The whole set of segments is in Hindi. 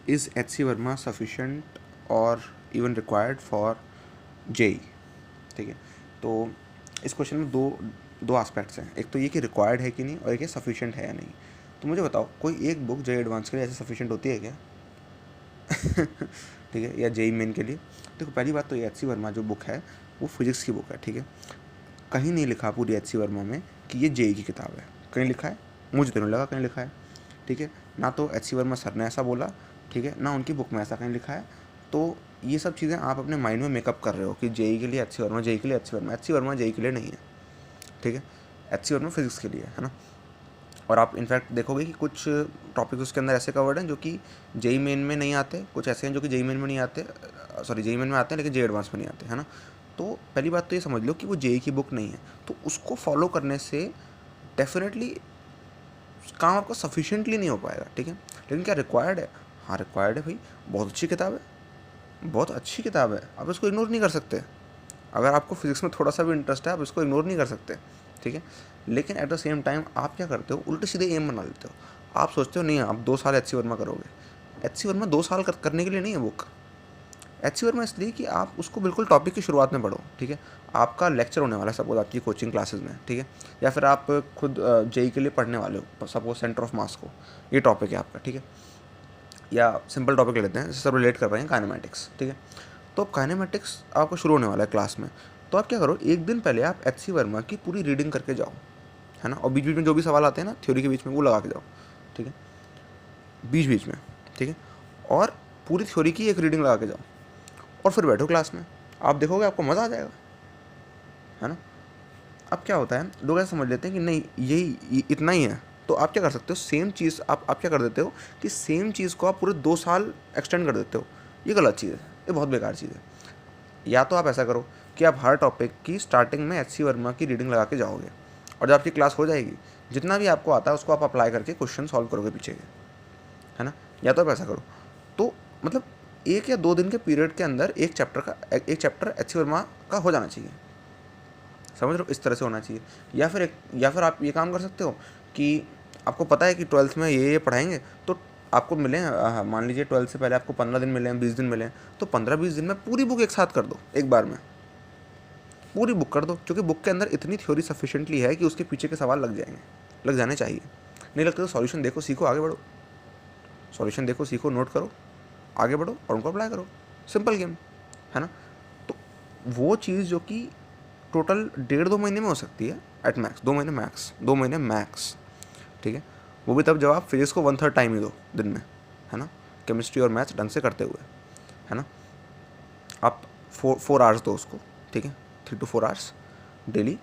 Is H C Verma sufficient और इवन रिक्वायर्ड फॉर जेई? ठीक है, तो इस क्वेश्चन में दो दो एस्पेक्ट्स हैं, एक तो ये कि रिक्वायर्ड है कि नहीं, और एक ये सफिशेंट है या नहीं। तो मुझे बताओ, कोई एक बुक जेई एडवांस के लिए ऐसे सफिशेंट होती है क्या? ठीक है, या जेई मेन के लिए? देखो, पहली बात तो ये एच सी वर्मा जो बुक है वो फिजिक्स की बुक है, ठीक है। कहीं नहीं लिखा पूरी एच सी वर्मा में कि ये जेई की किताब है। कहीं लिखा है? मुझे तो नहीं लगा कहीं लिखा है, ठीक है। ना तो एच सी वर्मा सर ने ऐसा बोला, ठीक है, ना उनकी बुक में ऐसा कहीं लिखा है। तो ये सब चीज़ें आप अपने माइंड में मेकअप कर रहे हो कि जेई के लिए एच सी वर्मा, जेई के लिए H C Verma. H C Verma JEE के लिए नहीं है, ठीक है। एच सी वर्मा फिजिक्स के लिए है ना। और आप इनफैक्ट देखोगे कि कुछ टॉपिक्स उसके अंदर ऐसे कवर्ड हैं जो कि जेई मेन में नहीं आते, कुछ ऐसे हैं जो कि जेई मेन में नहीं आते, सॉरी जेई मेन में आते हैं लेकिन जेई एडवांस में नहीं आते, है ना। तो पहली बात तो ये समझ लो कि वो जेई की बुक नहीं है, तो उसको फॉलो करने से डेफिनेटली काम आपका सफिशिएंटली नहीं हो पाएगा, ठीक है। लेकिन क्या रिक्वायर्ड है? हाँ रिक्वायर्ड है भाई, बहुत अच्छी किताब है, बहुत अच्छी किताब है, आप इसको इग्नोर नहीं कर सकते। अगर आपको फिजिक्स में थोड़ा सा भी इंटरेस्ट है आप इसको इग्नोर नहीं कर सकते, ठीक है। लेकिन एट द सेम टाइम आप क्या करते हो, उल्टे सीधे एम बना लेते हो। आप सोचते हो नहीं आप 2 साल एच सी वर्मा करोगे। एच सी वर्मा 2 साल करने के लिए नहीं है बुक। एच सी वर्मा इसलिए कि आप उसको बिल्कुल टॉपिक की शुरुआत में पढ़ो, ठीक है। आपका लेक्चर होने वाला है सपोज आपकी कोचिंग क्लासेस में, ठीक है, या फिर आप खुद जेई के लिए पढ़ने वाले हो, सपोज सेंटर ऑफ मास को, ये टॉपिक है आपका, ठीक है। या सिंपल टॉपिक ले लेते हैं, सब रिलेट कर रहे हैं काइनेमेटिक्स, ठीक है। तो काइनेमेटिक्स आपको शुरू होने वाला है क्लास में, तो आप क्या करो, एक दिन पहले आप एच सी वर्मा की पूरी रीडिंग करके जाओ, है ना। और बीच बीच में जो भी सवाल आते हैं ना थ्योरी के बीच में, वो लगा के जाओ, ठीक है, बीच बीच में, ठीक है। और पूरी थ्योरी की एक रीडिंग लगा के जाओ, और फिर बैठो क्लास में, आप देखोगे आपको मज़ा आ जाएगा, है ना। अब क्या होता है, लोग ऐसा समझ लेते हैं कि नहीं यही इतना ही है, तो आप क्या कर सकते हो, सेम चीज़ आप क्या कर देते हो कि सेम चीज़ को आप पूरे 2 साल एक्सटेंड कर देते हो। ये गलत चीज़ है, ये बहुत बेकार चीज़ है। या तो आप ऐसा करो कि आप हर टॉपिक की स्टार्टिंग में एच सी वर्मा की रीडिंग लगा के जाओगे, और जब आपकी क्लास हो जाएगी जितना भी आपको आता है उसको आप अप्लाई करके क्वेश्चन सॉल्व करोगे पीछे के, है ना। या तो आप ऐसा करो, तो मतलब 1 या 2 दिन के पीरियड के अंदर एक चैप्टर एच सी वर्मा का हो जाना चाहिए, समझ रहे हो, इस तरह से होना चाहिए। या फिर आप ये काम कर सकते हो कि आपको पता है कि 12th में ये पढ़ाएंगे, तो आपको मिले मान लीजिए 12th से पहले आपको 15 दिन मिले हैं, 20 दिन मिले हैं, तो 15-20 दिन में पूरी बुक एक साथ कर दो, एक बार में पूरी बुक कर दो, क्योंकि बुक के अंदर इतनी थ्योरी सफिशिएंटली है कि उसके पीछे के सवाल लग जाएंगे, लग जाने चाहिए। नहीं लगता तो सॉल्यूशन देखो, सीखो, आगे बढ़ो, सॉल्यूशन देखो, सीखो, नोट करो, आगे बढ़ो और उनको अप्लाई करो, सिंपल गेम, है ना। तो वो चीज़ जो कि टोटल 1.5-2 महीने में हो सकती है एट मैक्स, 2 महीने मैक्स, 2 महीने मैक्स, ठीक है। वो भी तब जब आप फिजिक्स को 1/3 टाइम ही दो दिन में, है ना, केमिस्ट्री और मैथ्स ढंग से करते हुए, है ना। आप 4 आवर्स दो उसको, ठीक है, 3 to 4 आवर्स डेली।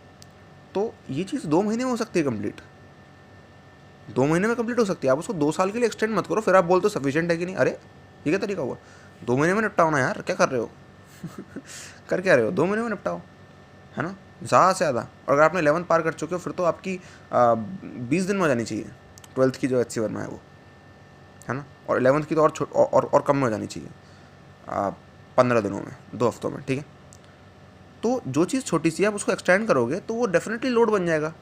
तो ये चीज़ 2 महीने में हो सकती है कंप्लीट, 2 महीने में कंप्लीट हो सकती है। आप उसको 2 साल के लिए एक्सटेंड मत करो, फिर आप बोलते हो सफिशिएंट है कि नहीं। अरे ये क्या तरीका हुआ, 2 महीने में निपटाओ ना यार, क्या कर रहे हो कर क्या रहे हो, 2 महीने में निपटाओ, है ना, ज़्यादा से ज़्यादा। और अगर आपने 11th पार कर चुके हो फिर तो आपकी 20 दिन में हो जानी चाहिए 12th की जो एच सी वर्मा है वो, है ना। और 11th की तो और कम में हो जानी चाहिए, 15 दिनों में, 2 हफ्तों में, ठीक है। तो जो चीज़ छोटी सी है आप उसको एक्सटेंड करोगे तो वो डेफिनेटली लोड बन जाएगा।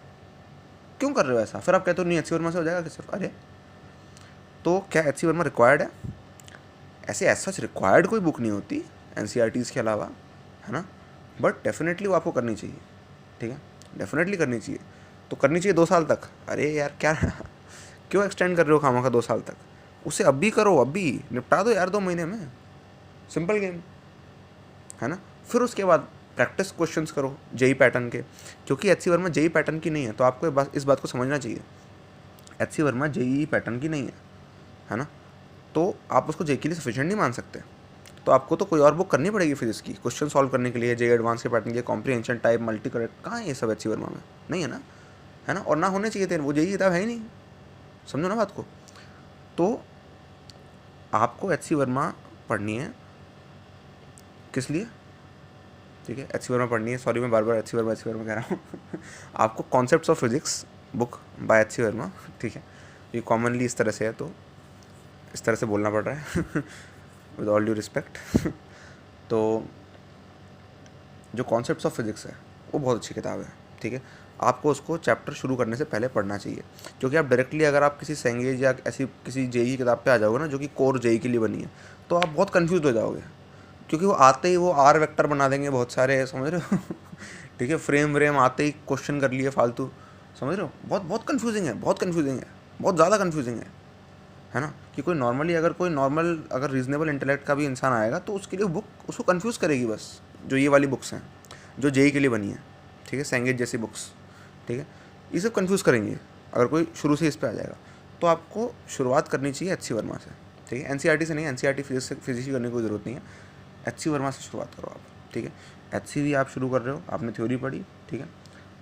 क्यों कर रहे हो ऐसा, फिर आप कहते हो नहीं एच सी वर्मा से हो जाएगा कि सिर्फ, अरे तो क्या एच सी वर्मा रिक्वायर्ड है? ऐसे ऐसा रिक्वायर्ड कोई बुक नहीं होती एन सी आर टीज़ के अलावा, है ना। बट डेफिनेटली वो आपको करनी चाहिए, ठीक है, डेफिनेटली करनी चाहिए। तो करनी चाहिए 2 साल तक, अरे यार क्या क्यों एक्सटेंड कर रहे हो खामा का 2 साल तक, उसे अभी करो, अभी निपटा दो यार 2 महीने में, सिंपल गेम, है ना। फिर उसके बाद प्रैक्टिस क्वेश्चंस करो जेई पैटर्न के, क्योंकि H C Verma JEE pattern की नहीं है, तो आपको इस बात को समझना चाहिए, H C Verma JEE pattern की नहीं है ना। तो आप उसको जेई के लिए सफिशिएंट नहीं मान सकते, तो आपको तो कोई और बुक करनी पड़ेगी फिजिक्स की क्वेश्चन सॉल्व करने के लिए, जेई एडवांस के पैटर्न के, कॉम्प्रीहेंशन टाइप, मल्टी करेक्ट, कहाँ है ये सब एच सी वर्मा में, नहीं है ना, है ना। और ना होने चाहिए थे, वो जेई किताब है ही नहीं, समझो ना बात को। तो आपको एच सी वर्मा पढ़नी है किस लिए, ठीक है, एच सी वर्मा पढ़नी है, सॉरी मैं बार बार एच सी वर्मा कह रहा हूँ आपको concepts of physics book by H C Verma, ठीक है। ये कॉमनली इस तरह से है तो इस तरह से बोलना पड़ रहा है विद ऑल ड्यू रिस्पेक्ट तो जो कॉन्सेप्ट्स ऑफ फिजिक्स है वो बहुत अच्छी किताब है, ठीक है। आपको उसको चैप्टर शुरू करने से पहले पढ़ना चाहिए, क्योंकि आप डायरेक्टली अगर आप किसी सैंगेज या ऐसी किसी जेई की किताब पे आ जाओगे ना जो कि कोर जेई के लिए बनी है, तो आप बहुत कंफ्यूज हो जाओगे, क्योंकि वो आते ही वो आर वेक्टर बना देंगे बहुत सारे, समझ रहे हो ठीक है, फ्रेम व्रेम आते ही क्वेश्चन कर लिए फालतू, समझ रहे हो, बहुत बहुत कन्फ्यूजिंग है, बहुत कन्फ्यूजिंग है, बहुत ज़्यादा कन्फ्यूजिंग है ना। कि कोई नॉर्मली अगर कोई नॉर्मल अगर रीजनेबल इंटेलेक्ट का भी इंसान आएगा तो उसके लिए बुक उसको कंफ्यूज करेगी बस, जो ये वाली बुक्स हैं जो जेई के लिए बनी है, ठीक है, सैंगेज जैसी बुक्स, ठीक है, ये सब कंफ्यूज करेंगे अगर कोई शुरू से इस पे आ जाएगा। तो आपको शुरुआत करनी चाहिए एच सी वर्मा से, ठीक है, एनसीईआरटी से नहीं, एनसीईआरटी फिजिक्स की करने की कोई ज़रूरत नहीं है, एच सी वर्मा से शुरुआत करो आप, ठीक है। एच सी भी आप शुरू कर रहे हो, आपने थ्योरी पढ़ी, ठीक है,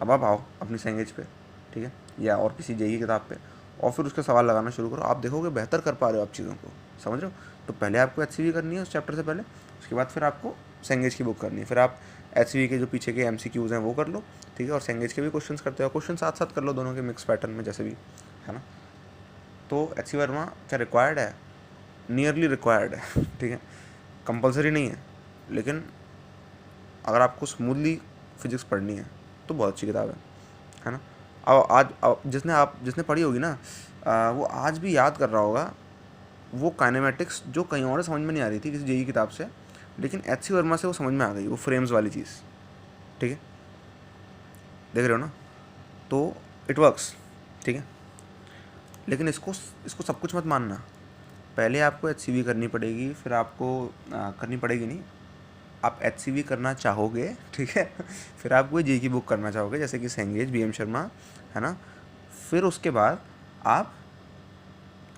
अब आप आओ अपनी सैंगेज पे, ठीक है, या और किसी जेई किताब पे, और फिर उसके सवाल लगाना शुरू करो, आप देखोगे बेहतर कर पा रहे हो आप चीज़ों को, समझ रहे हो। तो पहले आपको एच करनी है उस चैप्टर से पहले, उसके बाद फिर आपको सैंगेज की बुक करनी है, फिर आप एच के जो पीछे के MCQs हैं वो कर लो, ठीक है, और सैंगेज के भी क्वेश्चंस करते हो, क्वेश्चन साथ साथ कर लो दोनों के मिक्स पैटर्न में जैसे भी, है ना। तो एच वर्मा क्या रिक्वायर्ड है, नियरली रिक्वायर्ड है ठीक है, कंपलसरी नहीं है, लेकिन अगर आपको स्मूथली फिजिक्स पढ़नी है तो बहुत अच्छी किताब है ना। अब जिसने पढ़ी होगी ना, वो आज भी याद कर रहा होगा वो काइनेमेटिक्स जो कहीं और समझ में नहीं आ रही थी किसी जेई किताब से, लेकिन एच वर्मा से वो समझ में आ गई, वो फ्रेम्स वाली चीज़, ठीक है, देख रहे हो ना। तो इट वर्क्स, ठीक है, लेकिन इसको इसको सब कुछ मत मानना, पहले आपको एच करनी पड़ेगी, फिर आपको करनी पड़ेगी नहीं, आप एच करना चाहोगे, ठीक है फिर आप कोई जेई की बुक करना चाहोगे जैसे कि सैंगेज, BM शर्मा, है ना। फिर उसके बाद आप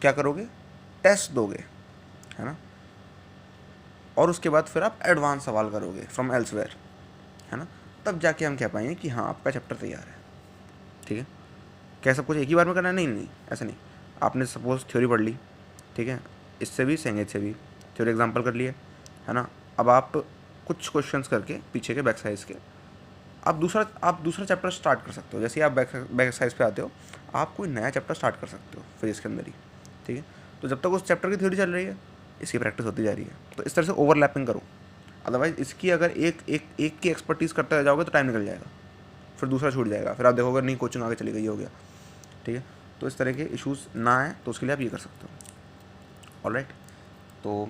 क्या करोगे, टेस्ट दोगे, है ना, और उसके बाद फिर आप एडवांस सवाल करोगे फ्रॉम एल्सवेयर, है ना, तब जाके हम कह पाएंगे कि हाँ आपका चैप्टर तैयार है, ठीक है। क्या सब कुछ एक ही बार में करना है, नहीं नहीं ऐसा नहीं, आपने सपोज थ्योरी पढ़ ली, ठीक है, इससे भी सैंगेज से भी थ्योरी एग्जाम्पल कर लिए, है ना, अब आप कुछ क्वेश्चंस करके पीछे के बैक साइज के आप दूसरा चैप्टर स्टार्ट कर सकते हो, जैसे आप बैक साइज पे आते हो आप कोई नया चैप्टर स्टार्ट कर सकते हो फिजिक्स के अंदर ही, ठीक है। तो जब तक उस चैप्टर की थ्योरी चल रही है इसकी प्रैक्टिस होती जा रही है, तो इस तरह से ओवरलैपिंग करो, अदरवाइज इसकी अगर एक की एक्सपर्टीज़ करते रह जाओगे तो टाइम निकल जाएगा, फिर दूसरा छूट जाएगा, फिर आप देखोगे नहीं कोचिंग आगे चली गई हो गया, ठीक है। तो इस तरह के इश्यूज़ ना आए तो उसके लिए आप ये कर सकते हो, ऑलराइट। तो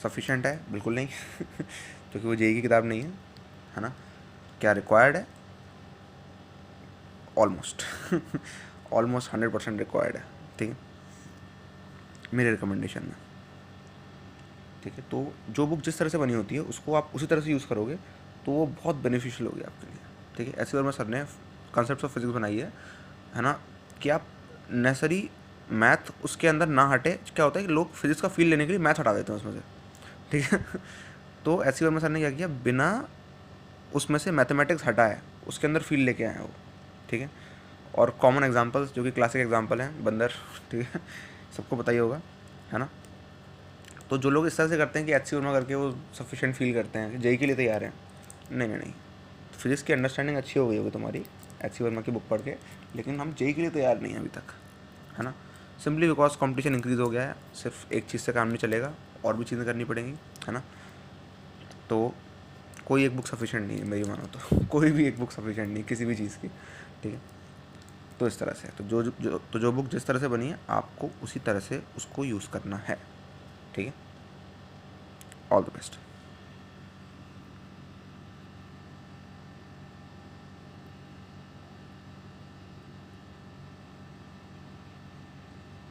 सफिशेंट है बिल्कुल नहीं क्योंकि वो जेई की किताब नहीं है ना। क्या रिक्वायर्ड है, ऑलमोस्ट ऑलमोस्ट 100% रिक्वायर्ड है, ठीक है, मेरे रिकमेंडेशन में, ठीक है। तो जो बुक जिस तरह से बनी होती है उसको आप उसी तरह से यूज़ करोगे तो वो बहुत बेनिफिशियल होगी आपके लिए, ठीक है। ऐसी वर्मा सर ने कॉन्सेप्ट्स ऑफ फिजिक्स बनाई है ना, कि आप नेसेसरी मैथ उसके अंदर ना हटे, क्या होता है कि लोग फिजिक्स का फील लेने के लिए मैथ हटा देते हैं उसमें से, ठीक है तो ऐसी वर्मा सर ने क्या किया, बिना उसमें से मैथमेटिक्स हटाए उसके अंदर फील लेके आए वो, ठीक है। और कॉमन एग्जांपल्स जो कि क्लासिक एग्जांपल हैं, बंदर, ठीक है, सबको पता ही होगा, है ना। तो जो लोग इस तरह से करते हैं कि एच वर्मा करके वो सफिशिएंट फील करते हैं कि जेई के लिए तैयार हैं, नहीं नहीं नहीं, फिजिक्स की अंडरस्टैंडिंग अच्छी हो गई होगी तुम्हारी एच वर्मा की बुक पढ़ के, लेकिन हम जेई के लिए तैयार नहीं हैं अभी तक, है ना। सिंपली बिकॉज कंपटीशन इंक्रीज़ हो गया है, सिर्फ एक चीज़ से काम नहीं चलेगा, और भी चीज़ें करनी पड़ेंगी, है ना। तो कोई एक बुक सफिशिएंट नहीं है मेरी मानो तो कोई भी एक बुक सफिशिएंट नहीं किसी भी चीज़ की, ठीक है। तो इस तरह से तो जो बुक जिस तरह से बनी है आपको उसी तरह से उसको यूज़ करना है, ठीक है। All the best.